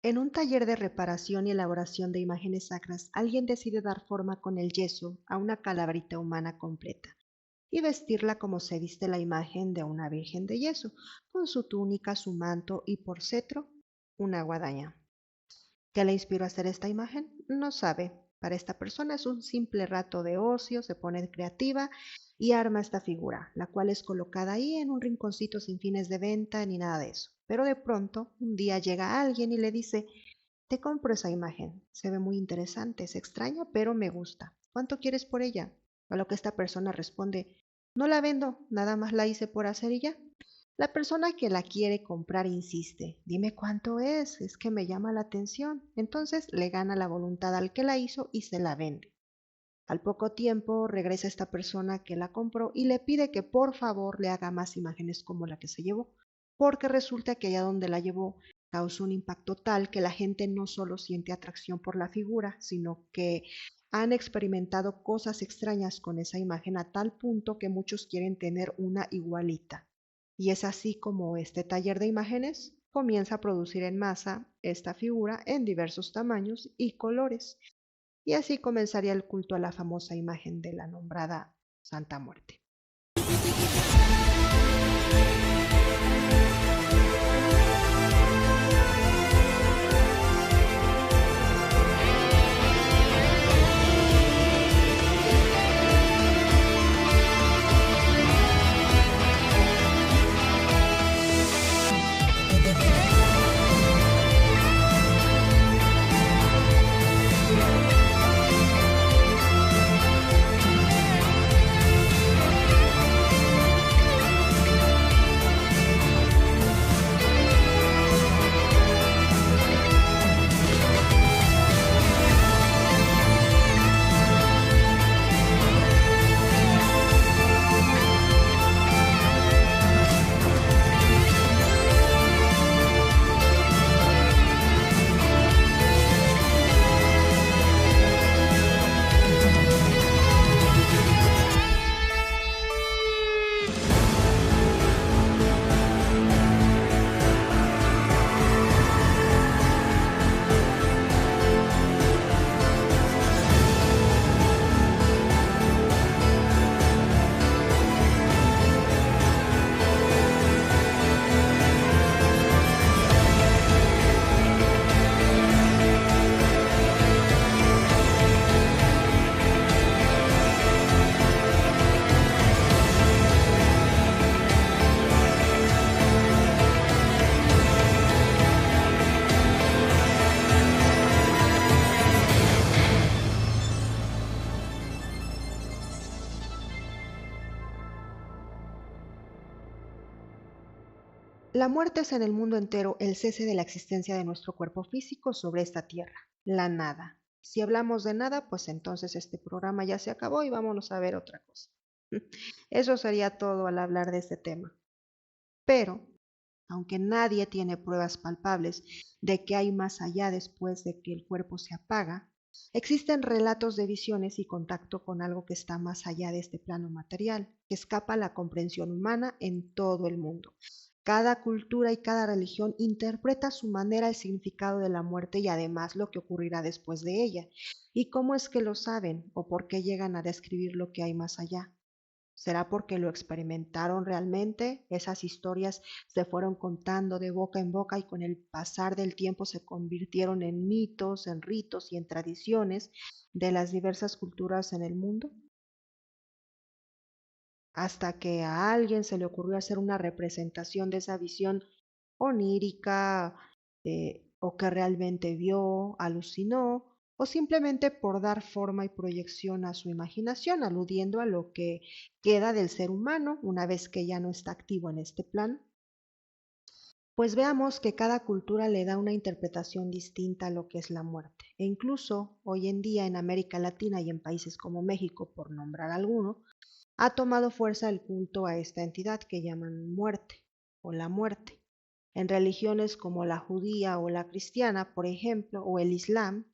En un taller de reparación y elaboración de imágenes sacras, alguien decide dar forma con el yeso a una calaverita humana completa y vestirla como se viste la imagen de una virgen de yeso, con su túnica, su manto y por cetro una guadaña. ¿Qué le inspiró a hacer esta imagen? No sabe. Para esta persona es un simple rato de ocio, se pone creativa y arma esta figura, la cual es colocada ahí en un rinconcito sin fines de venta ni nada de eso. Pero de pronto, un día llega alguien y le dice, te compro esa imagen, se ve muy interesante, es extraña, pero me gusta. ¿Cuánto quieres por ella? A lo que esta persona responde, no la vendo, nada más la hice por hacer y ya. La persona que la quiere comprar insiste, dime cuánto es que me llama la atención. Entonces le gana la voluntad al que la hizo y se la vende. Al poco tiempo regresa esta persona que la compró y le pide que por favor le haga más imágenes como la que se llevó, porque resulta que allá donde la llevó causó un impacto tal que la gente no solo siente atracción por la figura, sino que han experimentado cosas extrañas con esa imagen a tal punto que muchos quieren tener una igualita. Y es así como este taller de imágenes comienza a producir en masa esta figura en diversos tamaños y colores. Y así comenzaría el culto a la famosa imagen de la nombrada Santa Muerte. La muerte es en el mundo entero el cese de la existencia de nuestro cuerpo físico sobre esta tierra, la nada. Si hablamos de nada, pues entonces este programa ya se acabó y vámonos a ver otra cosa. Eso sería todo al hablar de este tema. Pero, aunque nadie tiene pruebas palpables de que hay más allá después de que el cuerpo se apaga, existen relatos de visiones y contacto con algo que está más allá de este plano material, que escapa a la comprensión humana en todo el mundo. Cada cultura y cada religión interpreta a su manera el significado de la muerte y además lo que ocurrirá después de ella. ¿Y cómo es que lo saben o por qué llegan a describir lo que hay más allá? ¿Será porque lo experimentaron realmente? Esas historias se fueron contando de boca en boca y con el pasar del tiempo se convirtieron en mitos, en ritos y en tradiciones de las diversas culturas en el mundo, hasta que a alguien se le ocurrió hacer una representación de esa visión onírica, o que realmente vio, alucinó, o simplemente por dar forma y proyección a su imaginación, aludiendo a lo que queda del ser humano una vez que ya no está activo en este plano. Pues veamos que cada cultura le da una interpretación distinta a lo que es la muerte. E incluso hoy en día en América Latina y en países como México, por nombrar alguno, ha tomado fuerza el culto a esta entidad que llaman muerte o la muerte. En religiones como la judía o la cristiana, por ejemplo, o el islam,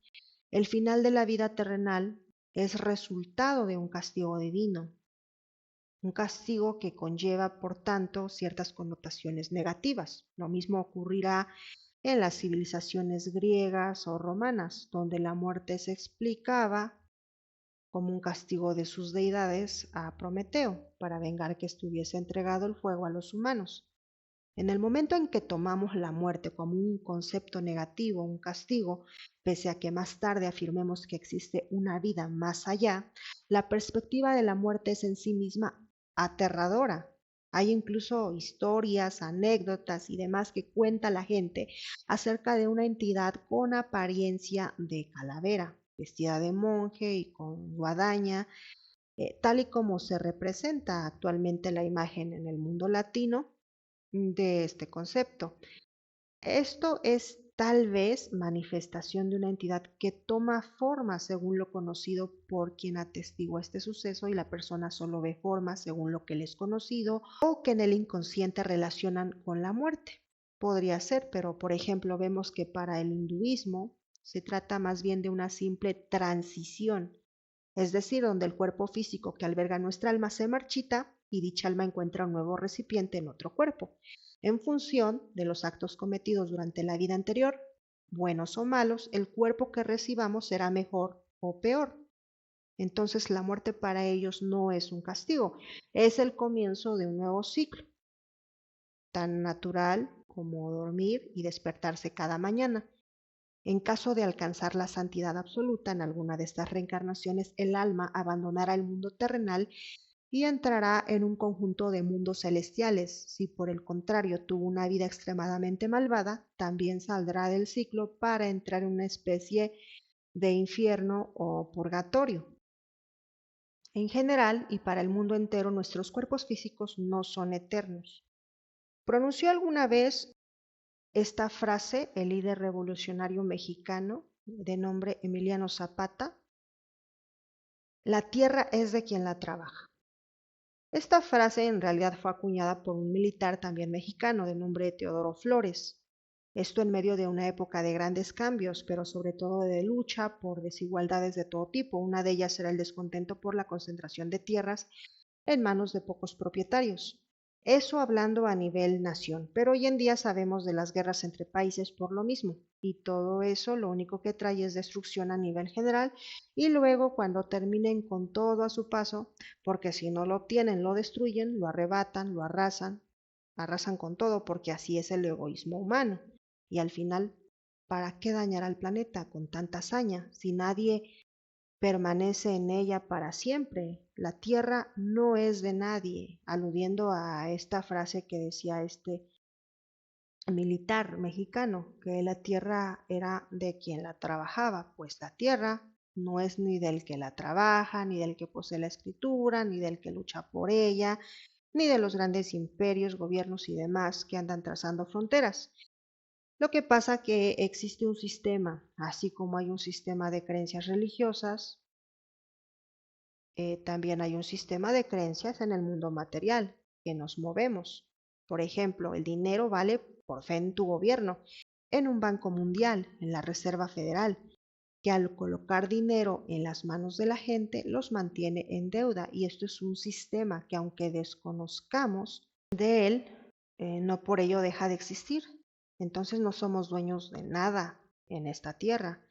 el final de la vida terrenal es resultado de un castigo divino, un castigo que conlleva, por tanto, ciertas connotaciones negativas. Lo mismo ocurrirá en las civilizaciones griegas o romanas, donde la muerte se explicaba como un castigo de sus deidades a Prometeo para vengar que estuviese entregado el fuego a los humanos. En el momento en que tomamos la muerte como un concepto negativo, un castigo, pese a que más tarde afirmemos que existe una vida más allá, la perspectiva de la muerte es en sí misma aterradora. Hay incluso historias, anécdotas y demás que cuenta la gente acerca de una entidad con apariencia de calavera, vestida de monje y con guadaña, tal y como se representa actualmente la imagen en el mundo latino de este concepto. Esto es tal vez manifestación de una entidad que toma forma según lo conocido por quien atestigua este suceso y la persona solo ve forma según lo que le es conocido o que en el inconsciente relacionan con la muerte. Podría ser, pero por ejemplo vemos que para el hinduismo se trata más bien de una simple transición, es decir, donde el cuerpo físico que alberga nuestra alma se marchita y dicha alma encuentra un nuevo recipiente en otro cuerpo, en función de los actos cometidos durante la vida anterior, buenos o malos, el cuerpo que recibamos será mejor o peor. Entonces la muerte para ellos no es un castigo, es el comienzo de un nuevo ciclo, tan natural como dormir y despertarse cada mañana. En caso de alcanzar la santidad absoluta en alguna de estas reencarnaciones, el alma abandonará el mundo terrenal y entrará en un conjunto de mundos celestiales. Si por el contrario tuvo una vida extremadamente malvada, también saldrá del ciclo para entrar en una especie de infierno o purgatorio. En general y para el mundo entero, nuestros cuerpos físicos no son eternos. ¿Pronunció alguna vez esta frase el líder revolucionario mexicano de nombre Emiliano Zapata? La tierra es de quien la trabaja. Esta frase en realidad fue acuñada por un militar también mexicano de nombre Teodoro Flores. Esto en medio de una época de grandes cambios, pero sobre todo de lucha por desigualdades de todo tipo. Una de ellas era el descontento por la concentración de tierras en manos de pocos propietarios. Eso hablando a nivel nación, pero hoy en día sabemos de las guerras entre países por lo mismo, y todo eso lo único que trae es destrucción a nivel general, y luego cuando terminen con todo a su paso, porque si no lo obtienen lo destruyen, lo arrebatan, lo arrasan con todo, porque así es el egoísmo humano, y al final, ¿para qué dañar al planeta con tanta hazaña si nadie permanece en ella para siempre? La tierra no es de nadie, aludiendo a esta frase que decía este militar mexicano, que la tierra era de quien la trabajaba. Pues la tierra no es ni del que la trabaja, ni del que posee la escritura, ni del que lucha por ella, ni de los grandes imperios, gobiernos y demás que andan trazando fronteras. Lo que pasa que existe un sistema, así como hay un sistema de creencias religiosas, también hay un sistema de creencias en el mundo material, que nos movemos. Por ejemplo, el dinero vale por fe en tu gobierno, en un banco mundial, en la Reserva Federal, que al colocar dinero en las manos de la gente los mantiene en deuda. Y esto es un sistema que aunque desconozcamos de él, no por ello deja de existir. Entonces no somos dueños de nada en esta tierra.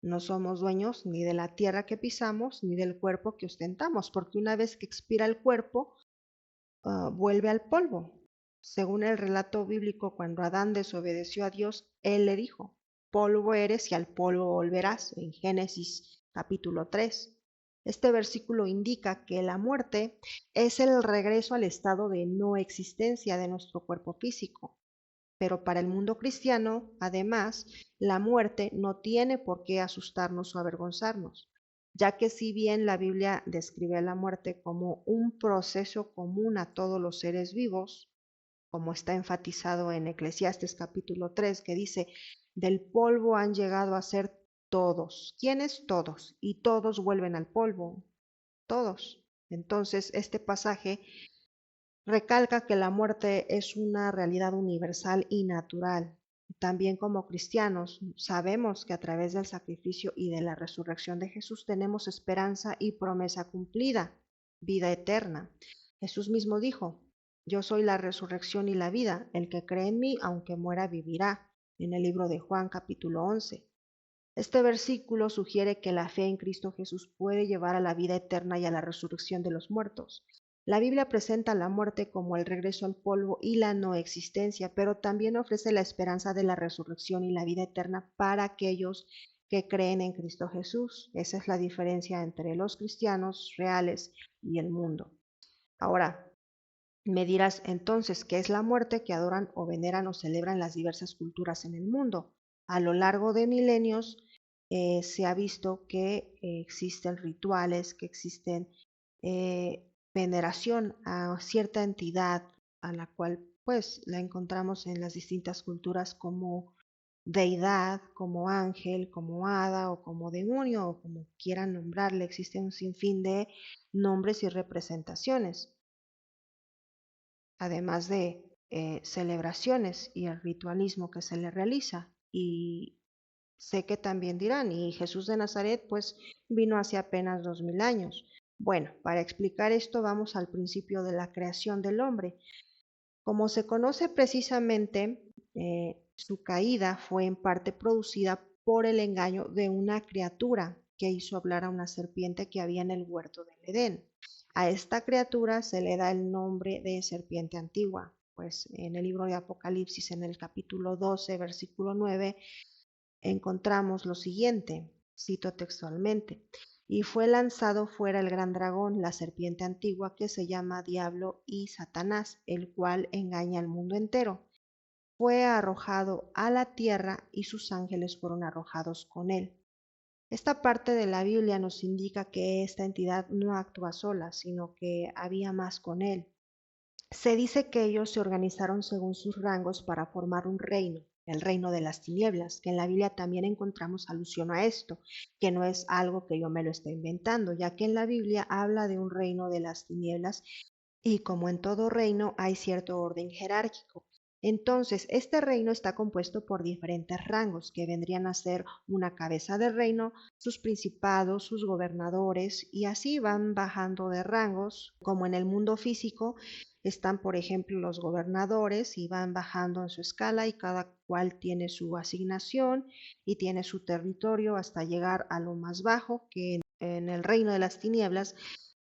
No somos dueños ni de la tierra que pisamos ni del cuerpo que ostentamos, porque una vez que expira el cuerpo, vuelve al polvo. Según el relato bíblico, cuando Adán desobedeció a Dios, él le dijo, polvo eres y al polvo volverás, en Génesis capítulo 3. Este versículo indica que la muerte es el regreso al estado de no existencia de nuestro cuerpo físico. Pero para el mundo cristiano, además, la muerte no tiene por qué asustarnos o avergonzarnos, ya que si bien la Biblia describe la muerte como un proceso común a todos los seres vivos, como está enfatizado en Eclesiastes capítulo 3, que dice, del polvo han llegado a ser todos. ¿Quiénes? Todos. Y todos vuelven al polvo. Todos. Entonces, este pasaje recalca que la muerte es una realidad universal y natural. También como cristianos sabemos que a través del sacrificio y de la resurrección de Jesús tenemos esperanza y promesa cumplida, vida eterna. Jesús mismo dijo, yo soy la resurrección y la vida, el que cree en mí, aunque muera, vivirá. en el libro de Juan capítulo 11. Este versículo sugiere que la fe en Cristo Jesús puede llevar a la vida eterna y a la resurrección de los muertos. La Biblia presenta la muerte como el regreso al polvo y la no existencia, pero también ofrece la esperanza de la resurrección y la vida eterna para aquellos que creen en Cristo Jesús. Esa es la diferencia entre los cristianos reales y el mundo. Ahora, me dirás entonces, ¿qué es la muerte que adoran o veneran o celebran las diversas culturas en el mundo? A lo largo de milenios se ha visto que existen rituales, que existen veneración a cierta entidad a la cual pues la encontramos en las distintas culturas como deidad, como ángel, como hada o como demonio o como quieran nombrarle. Existe un sinfín de nombres y representaciones además de celebraciones y el ritualismo que se le realiza. Y sé que también dirán, y Jesús de Nazaret pues vino hace apenas 2000 años. Bueno, para explicar esto vamos al principio de la creación del hombre. Como se conoce precisamente, su caída fue en parte producida por el engaño de una criatura que hizo hablar a una serpiente que había en el huerto del Edén. A esta criatura se le da el nombre de serpiente antigua, pues en el libro de Apocalipsis, en el capítulo 12, versículo 9, encontramos lo siguiente, cito textualmente: y fue lanzado fuera el gran dragón, la serpiente antigua, que se llama Diablo y Satanás, el cual engaña al mundo entero. Fue arrojado a la tierra y sus ángeles fueron arrojados con él. Esta parte de la Biblia nos indica que esta entidad no actúa sola, sino que había más con él. Se dice que ellos se organizaron según sus rangos para formar un reino, el reino de las tinieblas, que en la Biblia también encontramos alusión a esto, que no es algo que yo me lo esté inventando, ya que en la Biblia habla de un reino de las tinieblas y como en todo reino hay cierto orden jerárquico. Entonces, este reino está compuesto por diferentes rangos que vendrían a ser una cabeza de reino, sus principados, sus gobernadores, y así van bajando de rangos, como en el mundo físico están, por ejemplo, los gobernadores y van bajando en su escala y cada cual tiene su asignación y tiene su territorio hasta llegar a lo más bajo, que en el reino de las tinieblas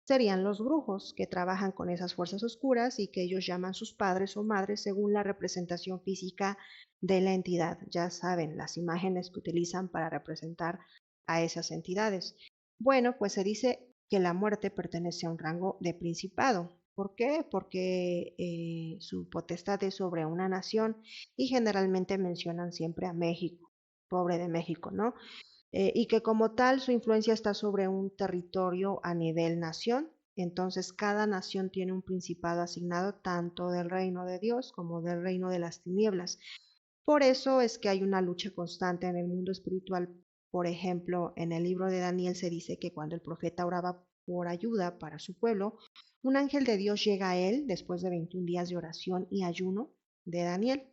serían los brujos, que trabajan con esas fuerzas oscuras y que ellos llaman sus padres o madres según la representación física de la entidad. Ya saben, las imágenes que utilizan para representar a esas entidades. Bueno, pues se dice que la muerte pertenece a un rango de principado. ¿Por qué? Porque su potestad es sobre una nación y generalmente mencionan siempre a México, pobre de México, ¿no? Y que como tal su influencia está sobre un territorio a nivel nación. Entonces cada nación tiene un principado asignado tanto del reino de Dios como del reino de las tinieblas. Por eso es que hay una lucha constante en el mundo espiritual. Por ejemplo, en el libro de Daniel se dice que cuando el profeta oraba por ayuda para su pueblo, un ángel de Dios llega a él después de 21 días de oración y ayuno de Daniel.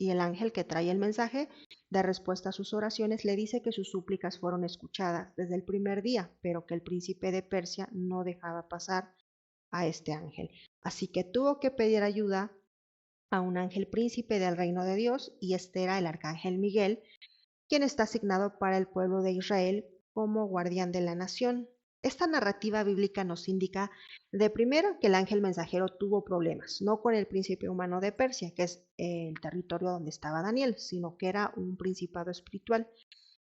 Y el ángel que trae el mensaje de respuesta a sus oraciones le dice que sus súplicas fueron escuchadas desde el primer día, pero que el príncipe de Persia no dejaba pasar a este ángel. Así que tuvo que pedir ayuda a un ángel príncipe del reino de Dios, y este era el arcángel Miguel, quien está asignado para el pueblo de Israel como guardián de la nación. Esta narrativa bíblica nos indica de primero que el ángel mensajero tuvo problemas, no con el príncipe humano de Persia, que es el territorio donde estaba Daniel, sino que era un principado espiritual,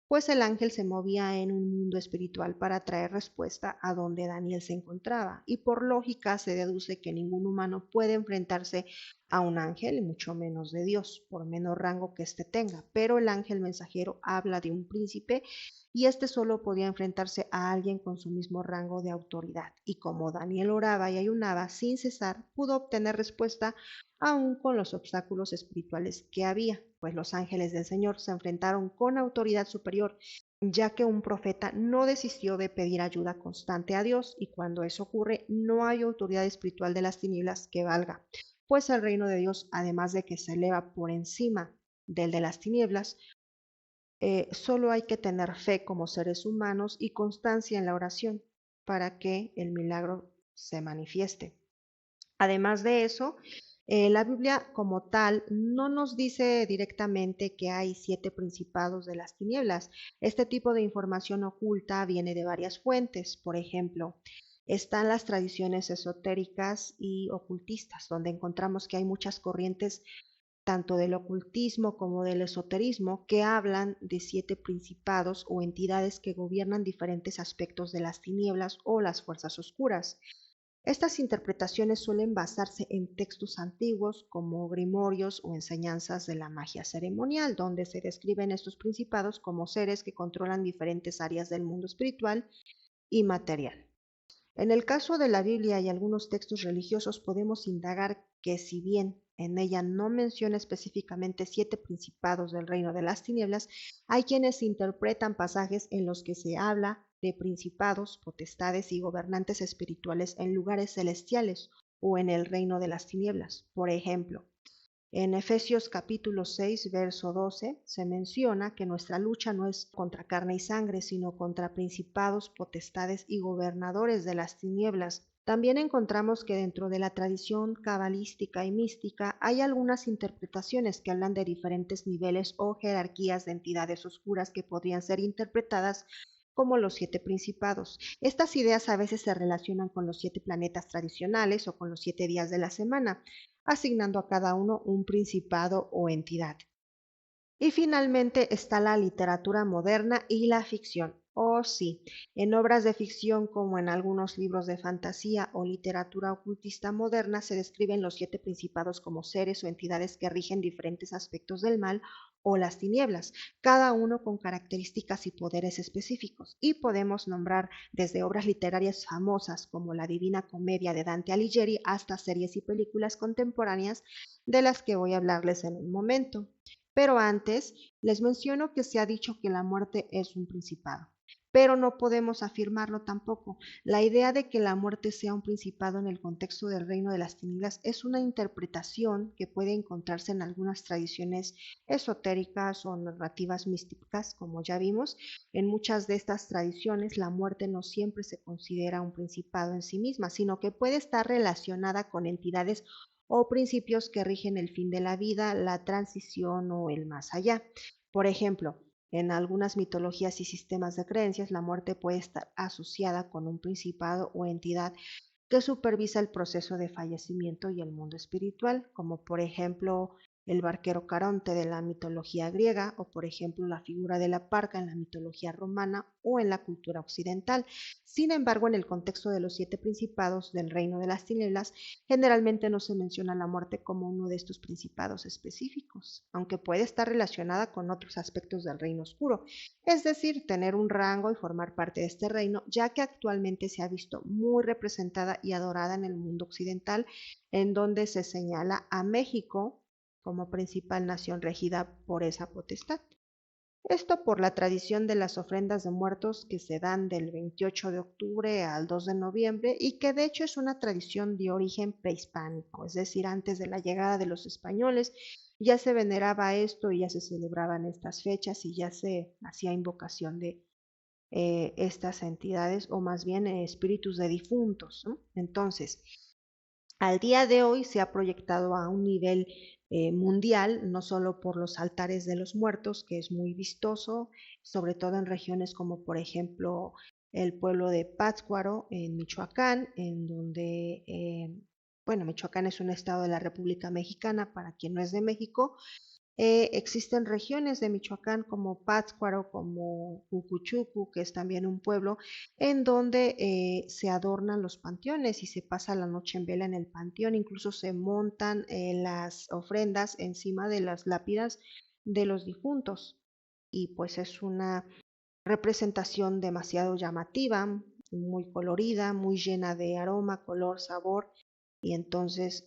pues el ángel se movía en un mundo espiritual para traer respuesta a donde Daniel se encontraba, y por lógica se deduce que ningún humano puede enfrentarse a un ángel, y mucho menos de Dios, por menor rango que éste tenga, pero el ángel mensajero habla de un príncipe y éste solo podía enfrentarse a alguien con su mismo rango de autoridad, y como Daniel oraba y ayunaba sin cesar, pudo obtener respuesta aun con los obstáculos espirituales que había, pues los ángeles del Señor se enfrentaron con autoridad superior, ya que un profeta no desistió de pedir ayuda constante a Dios, y cuando eso ocurre no hay autoridad espiritual de las tinieblas que valga, pues el reino de Dios, además de que se eleva por encima del de las tinieblas, solo hay que tener fe como seres humanos y constancia en la oración para que el milagro se manifieste. Además de eso, La Biblia como tal no nos dice directamente que hay 7 principados de las tinieblas. Este tipo de información oculta viene de varias fuentes. Por ejemplo, están las tradiciones esotéricas y ocultistas, donde encontramos que hay muchas corrientes tanto del ocultismo como del esoterismo que hablan de 7 principados o entidades que gobiernan diferentes aspectos de las tinieblas o las fuerzas oscuras. Estas interpretaciones suelen basarse en textos antiguos como grimorios o enseñanzas de la magia ceremonial, donde se describen estos principados como seres que controlan diferentes áreas del mundo espiritual y material. En el caso de la Biblia y algunos textos religiosos podemos indagar que si bien en ella no menciona específicamente 7 principados del reino de las tinieblas, hay quienes interpretan pasajes en los que se habla de principados, potestades y gobernantes espirituales en lugares celestiales o en el reino de las tinieblas. Por ejemplo, en Efesios capítulo 6, verso 12, se menciona que nuestra lucha no es contra carne y sangre, sino contra principados, potestades y gobernadores de las tinieblas. También encontramos que dentro de la tradición cabalística y mística hay algunas interpretaciones que hablan de diferentes niveles o jerarquías de entidades oscuras que podrían ser interpretadas como los 7 principados. Estas ideas a veces se relacionan con los 7 planetas tradicionales o con los 7 días de la semana, asignando a cada uno un principado o entidad. Y finalmente está la literatura moderna y la ficción. Oh sí, en obras de ficción como en algunos libros de fantasía o literatura ocultista moderna se describen los 7 principados como seres o entidades que rigen diferentes aspectos del mal o las tinieblas, cada uno con características y poderes específicos. Y podemos nombrar desde obras literarias famosas como la Divina Comedia de Dante Alighieri hasta series y películas contemporáneas de las que voy a hablarles en un momento. Pero antes, les menciono que se ha dicho que la muerte es un principado, pero no podemos afirmarlo tampoco. La idea de que la muerte sea un principado en el contexto del reino de las tinieblas es una interpretación que puede encontrarse en algunas tradiciones esotéricas o narrativas místicas, como ya vimos. En muchas de estas tradiciones, la muerte no siempre se considera un principado en sí misma, sino que puede estar relacionada con entidades o principios que rigen el fin de la vida, la transición o el más allá. Por ejemplo, en algunas mitologías y sistemas de creencias, la muerte puede estar asociada con un principado o entidad que supervisa el proceso de fallecimiento y el mundo espiritual, como por ejemplo el barquero Caronte de la mitología griega o por ejemplo la figura de la parca en la mitología romana o en la cultura occidental. Sin embargo, en el contexto de los 7 principados del reino de las tinieblas, generalmente no se menciona la muerte como uno de estos principados específicos, aunque puede estar relacionada con otros aspectos del reino oscuro, es decir, tener un rango y formar parte de este reino, ya que actualmente se ha visto muy representada y adorada en el mundo occidental, en donde se señala a México como principal nación regida por esa potestad. Esto por la tradición de las ofrendas de muertos que se dan del 28 de octubre al 2 de noviembre y que de hecho es una tradición de origen prehispánico, es decir, antes de la llegada de los españoles ya se veneraba esto y ya se celebraban estas fechas y ya se hacía invocación de estas entidades o más bien espíritus de difuntos, ¿no? Entonces, al día de hoy se ha proyectado a un nivel mundial, no solo por los altares de los muertos, que es muy vistoso, sobre todo en regiones como por ejemplo el pueblo de Pátzcuaro en Michoacán, en donde, bueno, Michoacán es un estado de la República Mexicana, para quien no es de México, existen regiones de Michoacán como Pátzcuaro, como Cucuchucu, que es también un pueblo, en donde se adornan los panteones y se pasa la noche en vela en el panteón. Incluso se montan las ofrendas encima de las lápidas de los difuntos. Y pues es una representación demasiado llamativa, muy colorida, muy llena de aroma, color, sabor. Y entonces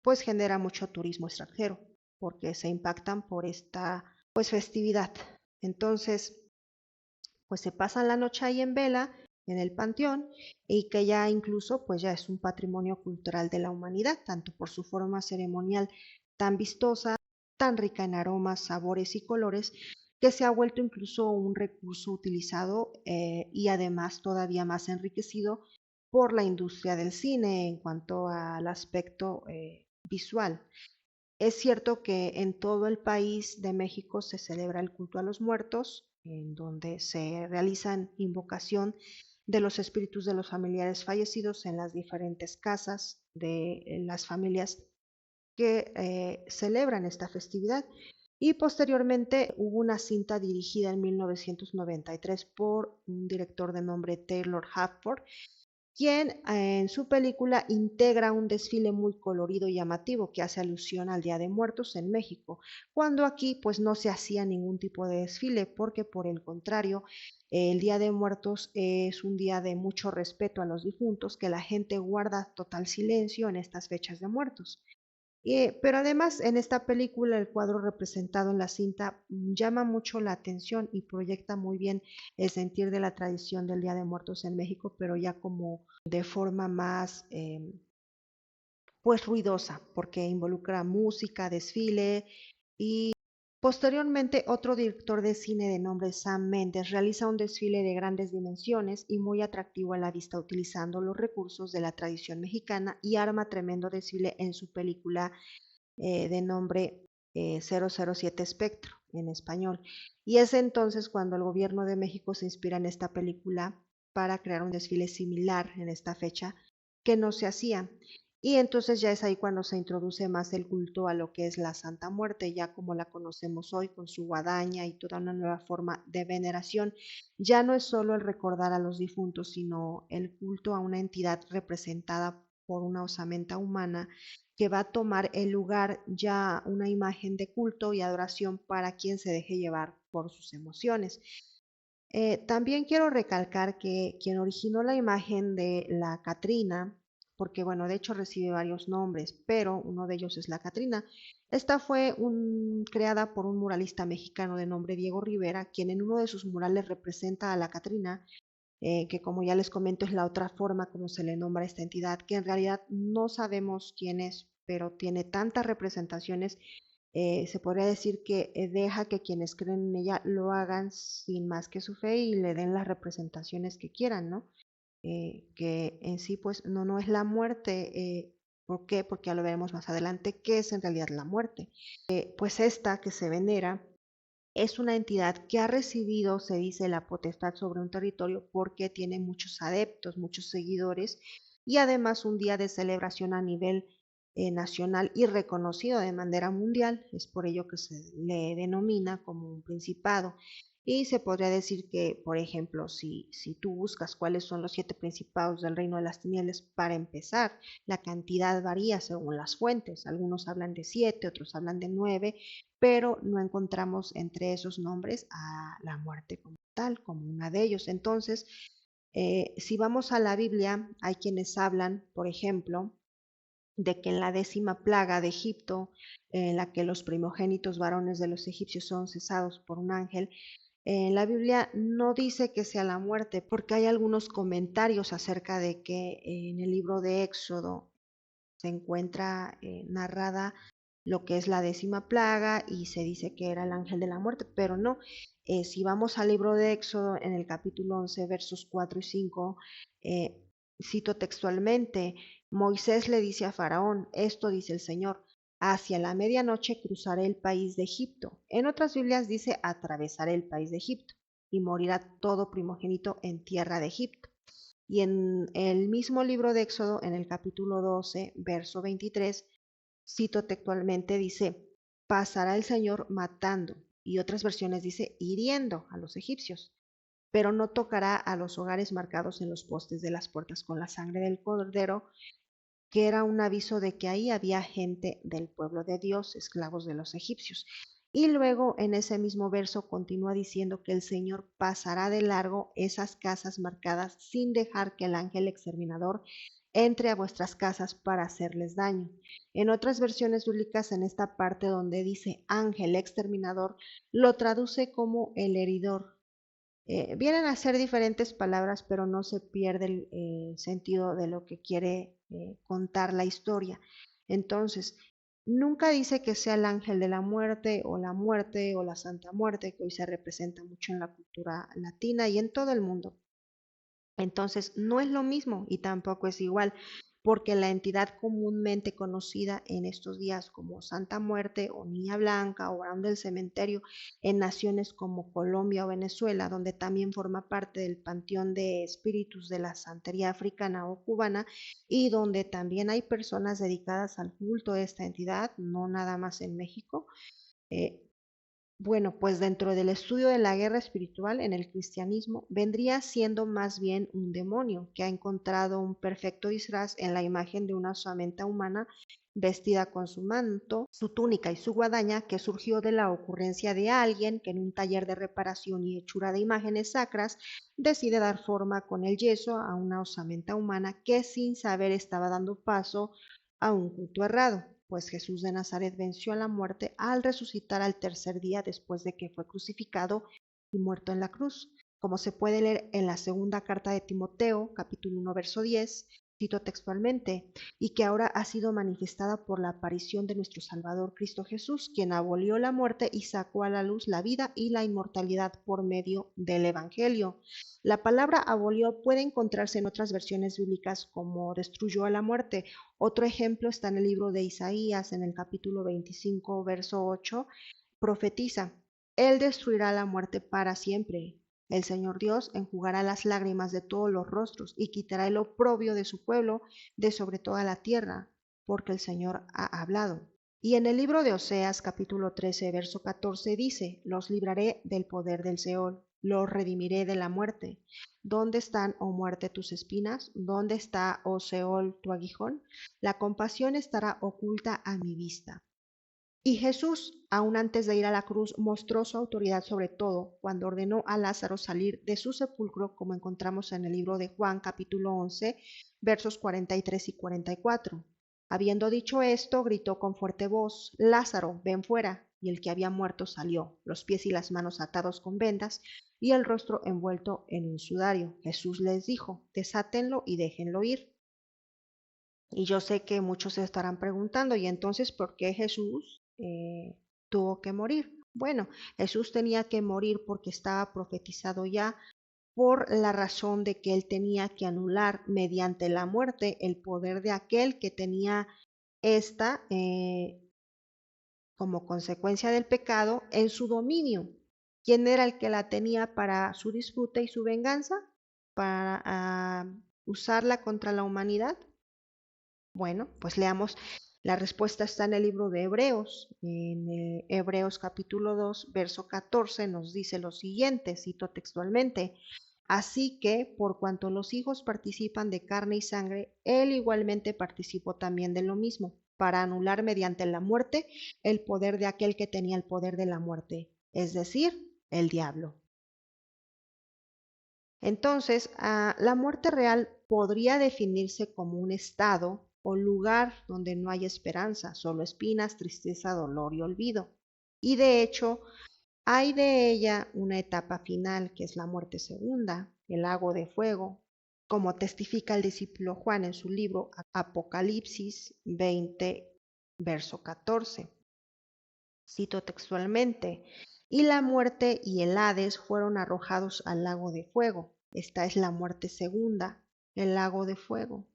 pues genera mucho turismo extranjero porque se impactan por esta pues festividad. Entonces, pues se pasan la noche ahí en vela en el panteón y que ya incluso pues ya es un patrimonio cultural de la humanidad, tanto por su forma ceremonial tan vistosa, tan rica en aromas, sabores y colores, que se ha vuelto incluso un recurso utilizado y además todavía más enriquecido por la industria del cine en cuanto al aspecto visual. Es cierto que en todo el país de México se celebra el culto a los muertos, en donde se realizan invocación de los espíritus de los familiares fallecidos en las diferentes casas de las familias que celebran esta festividad. Y posteriormente hubo una cinta dirigida en 1993 por un director de nombre Taylor Hafford, quien en su película integra un desfile muy colorido y llamativo que hace alusión al Día de Muertos en México, cuando aquí pues no se hacía ningún tipo de desfile, porque por el contrario, el Día de Muertos es un día de mucho respeto a los difuntos, que la gente guarda total silencio en estas fechas de muertos. Pero además en esta película el cuadro representado en la cinta llama mucho la atención y proyecta muy bien el sentir de la tradición del Día de Muertos en México, pero ya como de forma más pues ruidosa, porque involucra música, desfile y posteriormente otro director de cine de nombre Sam Mendes realiza un desfile de grandes dimensiones y muy atractivo a la vista utilizando los recursos de la tradición mexicana y arma tremendo desfile en su película de nombre 007 Espectro en español. Y es entonces cuando el gobierno de México se inspira en esta película para crear un desfile similar en esta fecha que no se hacía. Y entonces ya es ahí cuando se introduce más el culto a lo que es la Santa Muerte, ya como la conocemos hoy, con su guadaña y toda una nueva forma de veneración. Ya no es solo el recordar a los difuntos, sino el culto a una entidad representada por una osamenta humana que va a tomar el lugar ya una imagen de culto y adoración para quien se deje llevar por sus emociones. También quiero recalcar que quien originó la imagen de la Catrina, porque bueno, de hecho recibe varios nombres, pero uno de ellos es la Catrina. Esta fue creada por un muralista mexicano de nombre Diego Rivera, quien en uno de sus murales representa a la Catrina, que como ya les comento es la otra forma como se le nombra a esta entidad, que en realidad no sabemos quién es, pero tiene tantas representaciones, se podría decir que deja que quienes creen en ella lo hagan sin más que su fe y le den las representaciones que quieran, ¿no? Que en sí pues no es la muerte. ¿Por qué? Porque ya lo veremos más adelante, qué es en realidad la muerte. Pues esta que se venera es una entidad que ha recibido, se dice, la potestad sobre un territorio porque tiene muchos adeptos, muchos seguidores y además un día de celebración a nivel nacional y reconocido de manera mundial. Es por ello que se le denomina como un principado. Y se podría decir que, por ejemplo, si tú buscas cuáles son los 7 principados del reino de las tinieblas, para empezar, la cantidad varía según las fuentes. Algunos hablan de 7, otros hablan de 9, pero no encontramos entre esos nombres a la muerte como tal, como una de ellos. Entonces, si vamos a la Biblia, hay quienes hablan, por ejemplo, de que en la 10ª plaga de Egipto, en la que los primogénitos varones de los egipcios son cesados por un ángel, en la Biblia no dice que sea la muerte, porque hay algunos comentarios acerca de que en el libro de Éxodo se encuentra narrada lo que es la 10ª plaga y se dice que era el ángel de la muerte, pero no. Si vamos al libro de Éxodo en el capítulo 11, versos 4 y 5, eh, cito textualmente, Moisés le dice a Faraón, esto dice el Señor, hacia la medianoche cruzaré el país de Egipto. En otras Biblias dice atravesaré el país de Egipto y morirá todo primogénito en tierra de Egipto. Y en el mismo libro de Éxodo, en el capítulo 12, verso 23, cito textualmente, dice, pasará el Señor matando, y otras versiones dice, hiriendo a los egipcios, pero no tocará a los hogares marcados en los postes de las puertas con la sangre del cordero, que era un aviso de que ahí había gente del pueblo de Dios, esclavos de los egipcios. Y luego en ese mismo verso continúa diciendo que el Señor pasará de largo esas casas marcadas sin dejar que el ángel exterminador entre a vuestras casas para hacerles daño. En otras versiones bíblicas, en esta parte donde dice ángel exterminador, lo traduce como el heridor. Vienen a ser diferentes palabras, pero no se pierde el sentido de lo que quiere contar la historia. Entonces, nunca dice que sea el ángel de la muerte o la Santa Muerte, que hoy se representa mucho en la cultura latina y en todo el mundo. Entonces, no es lo mismo y tampoco es igual. porque la entidad comúnmente conocida en estos días como Santa Muerte o Niña Blanca o Varón del Cementerio en naciones como Colombia o Venezuela, donde también forma parte del panteón de espíritus de la santería africana o cubana, y donde también hay personas dedicadas al culto de esta entidad, no nada más en México. eh, bueno, pues dentro del estudio de la guerra espiritual en el cristianismo vendría siendo más bien un demonio que ha encontrado un perfecto disfraz en la imagen de una osamenta humana vestida con su manto, su túnica y su guadaña, que surgió de la ocurrencia de alguien que en un taller de reparación y hechura de imágenes sacras decide dar forma con el yeso a una osamenta humana que sin saber estaba dando paso a un culto errado, pues Jesús de Nazaret venció a la muerte al resucitar al tercer día después de que fue crucificado y muerto en la cruz, como se puede leer en la segunda carta de Timoteo, capítulo 1, verso 10, cito textualmente, y que ahora ha sido manifestada por la aparición de nuestro Salvador Cristo Jesús, quien abolió la muerte y sacó a la luz la vida y la inmortalidad por medio del Evangelio. La palabra abolió puede encontrarse en otras versiones bíblicas como destruyó a la muerte. Otro ejemplo está en el libro de Isaías, en el capítulo 25, verso 8, profetiza, Él destruirá la muerte para siempre. El Señor Dios enjugará las lágrimas de todos los rostros y quitará el oprobio de su pueblo de sobre toda la tierra, porque el Señor ha hablado. Y en el libro de Oseas, capítulo 13, verso 14, dice, los libraré del poder del Seol, los redimiré de la muerte. ¿Dónde están, oh muerte, tus espinas? ¿Dónde está, oh Seol, tu aguijón? La compasión estará oculta a mi vista. Y Jesús, aun antes de ir a la cruz, mostró su autoridad sobre todo cuando ordenó a Lázaro salir de su sepulcro, como encontramos en el libro de Juan, capítulo 11, versos 43 y 44. Habiendo dicho esto, gritó con fuerte voz, Lázaro, ven fuera. Y el que había muerto salió, los pies y las manos atados con vendas y el rostro envuelto en un sudario. Jesús les dijo, desátenlo y déjenlo ir. Y yo sé que muchos se estarán preguntando, ¿y entonces por qué Jesús tuvo que morir? Bueno, Jesús tenía que morir porque estaba profetizado ya por la razón de que él tenía que anular mediante la muerte el poder de aquel que tenía esta como consecuencia del pecado en su dominio. ¿Quién era el que la tenía para su disfrute y su venganza? Para usarla contra la humanidad. Bueno, pues leamos. La respuesta está en el libro de Hebreos. En Hebreos capítulo 2, verso 14 nos dice lo siguiente, cito textualmente. Así que, por cuanto los hijos participan de carne y sangre, él igualmente participó también de lo mismo, para anular mediante la muerte el poder de aquel que tenía el poder de la muerte, es decir, el diablo. Entonces, la muerte real podría definirse como un estado o lugar donde no hay esperanza, solo espinas, tristeza, dolor y olvido. Y de hecho, hay de ella una etapa final, que es la muerte segunda, el lago de fuego, como testifica el discípulo Juan en su libro Apocalipsis 20, verso 14. Cito textualmente, y la muerte y el Hades fueron arrojados al lago de fuego. Esta es la muerte segunda, el lago de fuego.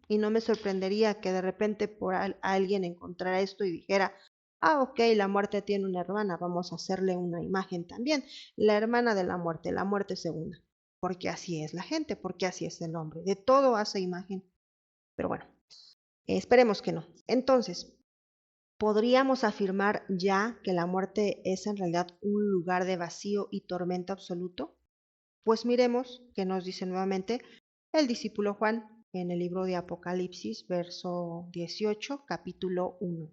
Y no me sorprendería que de repente por alguien encontrara esto y dijera, ok, la muerte tiene una hermana, vamos a hacerle una imagen también, la hermana de la muerte segunda. Porque así es la gente, porque así es el hombre, de todo hace imagen. Pero bueno, esperemos que no. Entonces, ¿podríamos afirmar ya que la muerte es en realidad un lugar de vacío y tormento absoluto? Pues miremos qué nos dice nuevamente el discípulo Juan en el libro de Apocalipsis, verso 18, capítulo 1.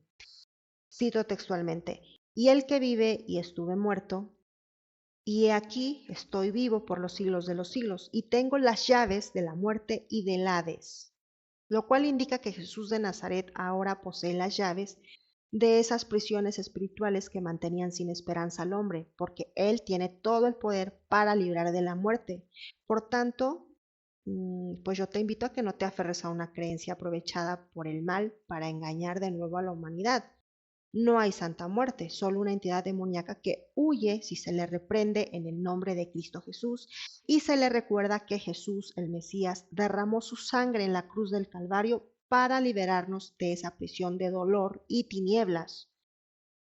Cito textualmente, y el que vive y estuve muerto, y he aquí estoy vivo por los siglos de los siglos, y tengo las llaves de la muerte y del Hades, lo cual indica que Jesús de Nazaret ahora posee las llaves de esas prisiones espirituales que mantenían sin esperanza al hombre, porque Él tiene todo el poder para librar de la muerte. Por tanto, pues yo te invito a que no te aferres a una creencia aprovechada por el mal para engañar de nuevo a la humanidad. No hay santa muerte, solo una entidad demoníaca que huye si se le reprende en el nombre de Cristo Jesús y se le recuerda que Jesús, el Mesías, derramó su sangre en la cruz del Calvario para liberarnos de esa prisión de dolor y tinieblas,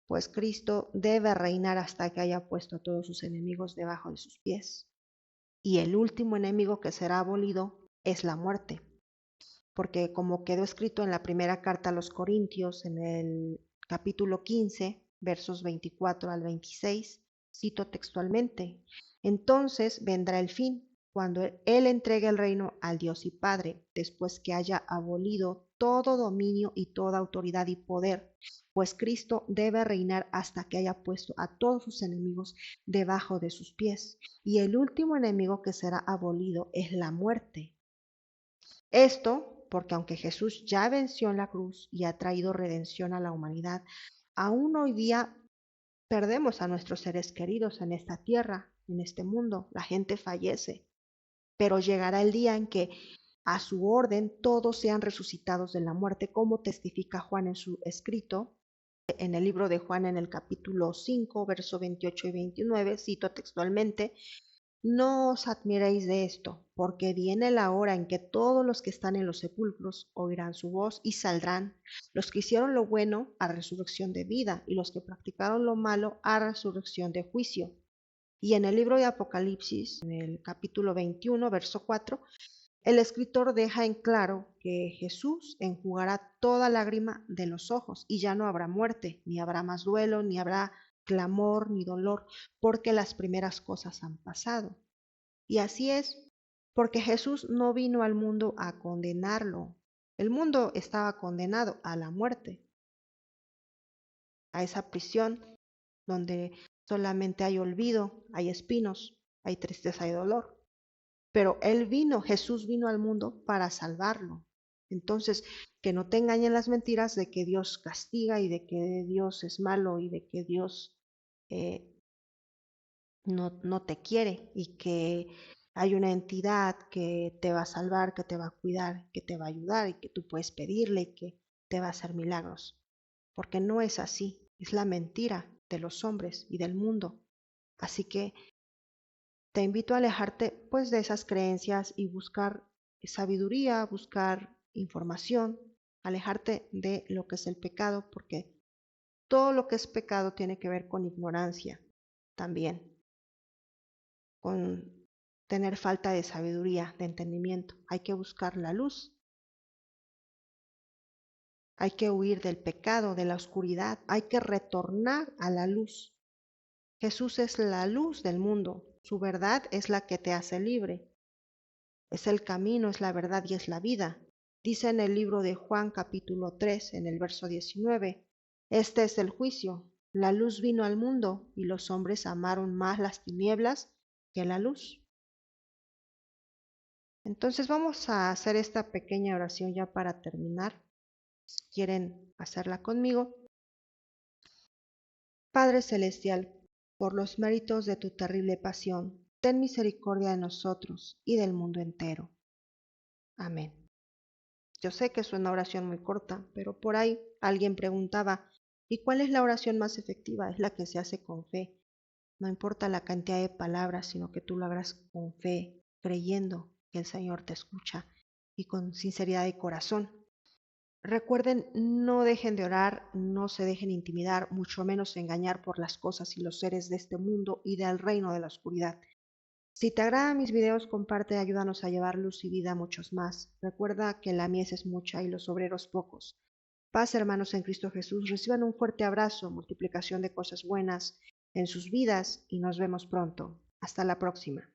pues Cristo debe reinar hasta que haya puesto a todos sus enemigos debajo de sus pies. Y el último enemigo que será abolido es la muerte, porque como quedó escrito en la primera carta a los Corintios, en el capítulo 15, versos 24 al 26, cito textualmente: entonces vendrá el fin, cuando Él entregue el reino al Dios y Padre, después que haya abolido todo dominio y toda autoridad y poder, pues Cristo debe reinar hasta que haya puesto a todos sus enemigos debajo de sus pies. Y el último enemigo que será abolido es la muerte. Esto porque aunque Jesús ya venció en la cruz y ha traído redención a la humanidad, aún hoy día perdemos a nuestros seres queridos en esta tierra, en este mundo. La gente fallece, pero llegará el día en que a su orden todos sean resucitados de la muerte, como testifica Juan en su escrito. En el libro de Juan, en el capítulo 5, verso 28 y 29, cito textualmente: no os admiréis de esto, porque viene la hora en que todos los que están en los sepulcros oirán su voz y saldrán, los que hicieron lo bueno a resurrección de vida, y los que practicaron lo malo a resurrección de juicio. Y en el libro de Apocalipsis, en el capítulo 21, verso 4, el escritor deja en claro que Jesús enjugará toda lágrima de los ojos y ya no habrá muerte, ni habrá más duelo, ni habrá clamor, ni dolor, porque las primeras cosas han pasado. Y así es, porque Jesús no vino al mundo a condenarlo. El mundo estaba condenado a la muerte, a esa prisión donde solamente hay olvido, hay espinos, hay tristeza y dolor. Pero Jesús vino al mundo para salvarlo. Entonces, que no te engañen las mentiras de que Dios castiga y de que Dios es malo y de que Dios eh, no te quiere y que hay una entidad que te va a salvar, que te va a cuidar, que te va a ayudar y que tú puedes pedirle y que te va a hacer milagros. Porque no es así, es la mentira de los hombres y del mundo. Así que te invito a alejarte pues de esas creencias y buscar sabiduría, buscar información, alejarte de lo que es el pecado, porque todo lo que es pecado tiene que ver con ignorancia también, con tener falta de sabiduría, de entendimiento. Hay que buscar la luz, hay que huir del pecado, de la oscuridad, hay que retornar a la luz. Jesús es la luz del mundo, su verdad es la que te hace libre. Es el camino, es la verdad y es la vida. Dice en el libro de Juan capítulo 3, en el verso 19, este es el juicio. La luz vino al mundo y los hombres amaron más las tinieblas que la luz. Entonces vamos a hacer esta pequeña oración ya para terminar. Si quieren hacerla conmigo. Padre Celestial, por los méritos de tu terrible pasión, ten misericordia de nosotros y del mundo entero. Amén. Yo sé que es una oración muy corta, pero por ahí alguien preguntaba, ¿y cuál es la oración más efectiva? Es la que se hace con fe. No importa la cantidad de palabras, sino que tú lo hagas con fe, creyendo que el Señor te escucha y con sinceridad de corazón. Recuerden, no dejen de orar, no se dejen intimidar, mucho menos engañar por las cosas y los seres de este mundo y del reino de la oscuridad. Si te agradan mis videos, comparte, ayúdanos a llevar luz y vida a muchos más. Recuerda que la mies es mucha y los obreros pocos. Paz, hermanos en Cristo Jesús, reciban un fuerte abrazo, multiplicación de cosas buenas en sus vidas y nos vemos pronto. Hasta la próxima.